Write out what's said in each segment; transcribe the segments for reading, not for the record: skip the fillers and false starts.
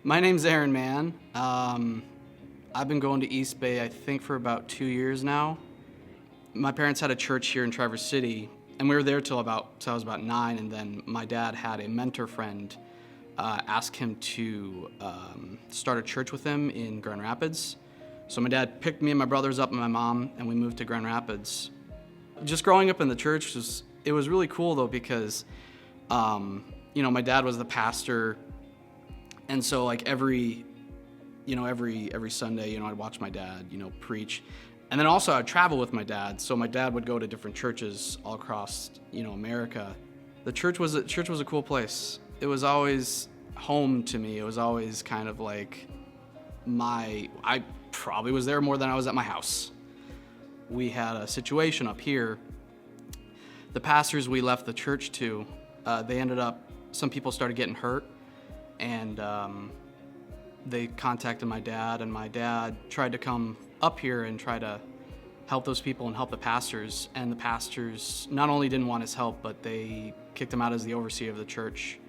My name's Aaron Mann. I've been going to East Bay, I think, for about 2 years now. My parents had a church here in Traverse City, and we were there till I was about 9, and then my dad had a mentor friend ask him to start a church with him in Grand Rapids. So my dad picked me and my brothers up and my mom, and we moved to Grand Rapids. Just growing up in the church was really cool though, because my dad was the pastor, and so like every Sunday, I'd watch my dad, preach. And then also I'd travel with my dad. So my dad would go to different churches all across, America. The church was a cool place. It was always home to me. It was always kind of like I probably was there more than I was at my house. We had a situation up here. The pastors we left the church to, some people started getting hurt, and they contacted my dad, and my dad tried to come up here and try to help those people and help the pastors. And the pastors not only didn't want his help, but they kicked him out as the overseer of the church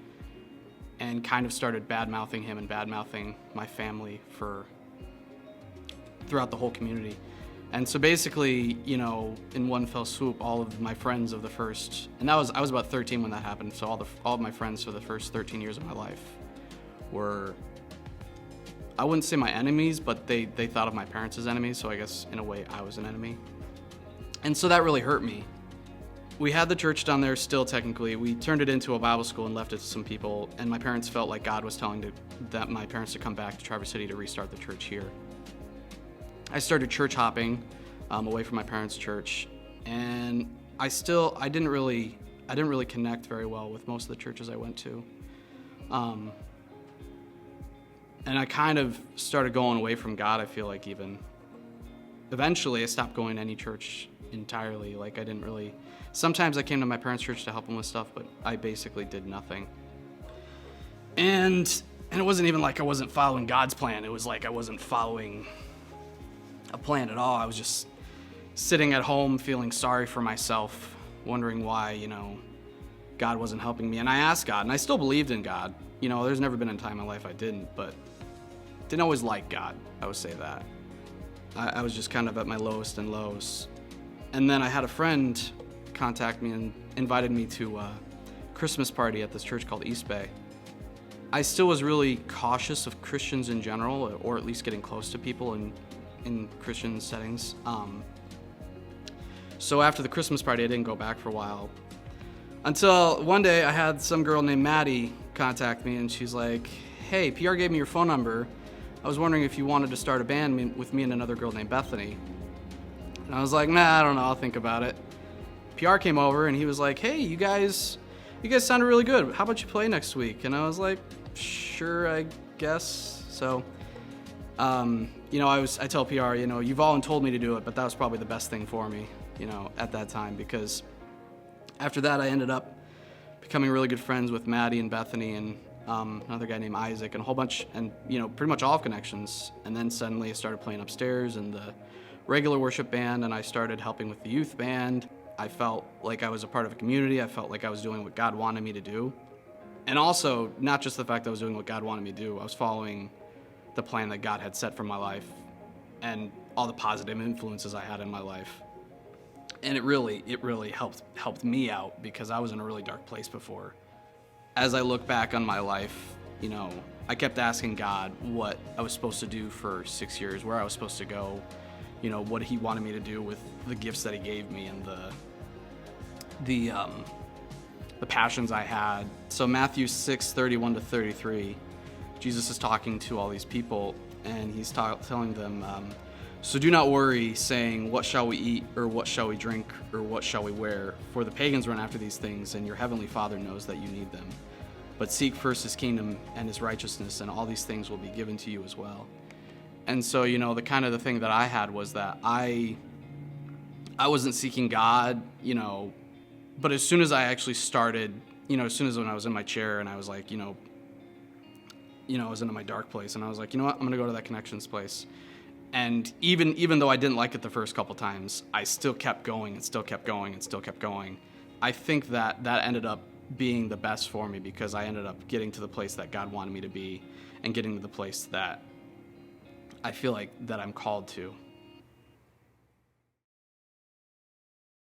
and kind of started bad-mouthing him and bad-mouthing my family throughout the whole community. And so basically, in one fell swoop, all of my friends of the first, and I was about 13 when that happened, so all of my friends for the first 13 years of my life were, I wouldn't say my enemies, but they thought of my parents as enemies, so I guess in a way I was an enemy. And so that really hurt me. We had the church down there still technically. We turned it into a Bible school and left it to some people, and my parents felt like God was telling my parents to come back to Traverse City to restart the church here. I started church hopping away from my parents' church, and I didn't really connect very well with most of the churches I went to. And I kind of started going away from God, I feel like even. Eventually, I stopped going to any church entirely. Like, sometimes I came to my parents' church to help them with stuff, but I basically did nothing. And it wasn't even like I wasn't following God's plan. It was like I wasn't following a plan at all. I was just sitting at home feeling sorry for myself, wondering why, God wasn't helping me. And I asked God, and I still believed in God. There's never been a time in my life I didn't, but didn't always like God, I would say that. I was just kind of at my lowest and lows. And then I had a friend contact me and invited me to a Christmas party at this church called East Bay. I still was really cautious of Christians in general, or at least getting close to people in Christian settings. So after the Christmas party, I didn't go back for a while. Until one day I had some girl named Maddie contact me, and she's like, "Hey, PR gave me your phone number. I was wondering if you wanted to start a band with me and another girl named Bethany." And I was like, "Nah, I don't know, I'll think about it." PR came over and he was like, "Hey, you guys sounded really good. How about you play next week?" And I was like, "Sure, I guess." So, I tell PR, you've all told me to do it, but that was probably the best thing for me, at that time, because after that I ended up becoming really good friends with Maddie and Bethany and another guy named Isaac and a whole bunch, and pretty much all of Connections. And then suddenly I started playing upstairs in the regular worship band, and I started helping with the youth band. I felt like I was a part of a community. I felt like I was doing what God wanted me to do. And also, not just the fact that I was doing what God wanted me to do, I was following the plan that God had set for my life and all the positive influences I had in my life. And it really helped me out, because I was in a really dark place before. As I look back on my life, I kept asking God what I was supposed to do for 6 years, where I was supposed to go, what He wanted me to do with the gifts that He gave me and the passions I had. So Matthew 6:31-33, Jesus is talking to all these people, and He's telling them, "So do not worry, saying, 'What shall we eat?' or 'What shall we drink?' or 'What shall we wear?' For the pagans run after these things, and your heavenly Father knows that you need them. But seek first His kingdom and His righteousness, and all these things will be given to you as well." And so, the thing that I had was that I wasn't seeking God, but as soon as I actually started, as soon as when I was in my chair and I was like, I was in my dark place, and I was like, you know what, I'm going to go to that Connections place. And even though I didn't like it the first couple times, I still kept going and still kept going and still kept going. I think that ended up being the best for me, because I ended up getting to the place that God wanted me to be and getting to the place that I feel like that I'm called to.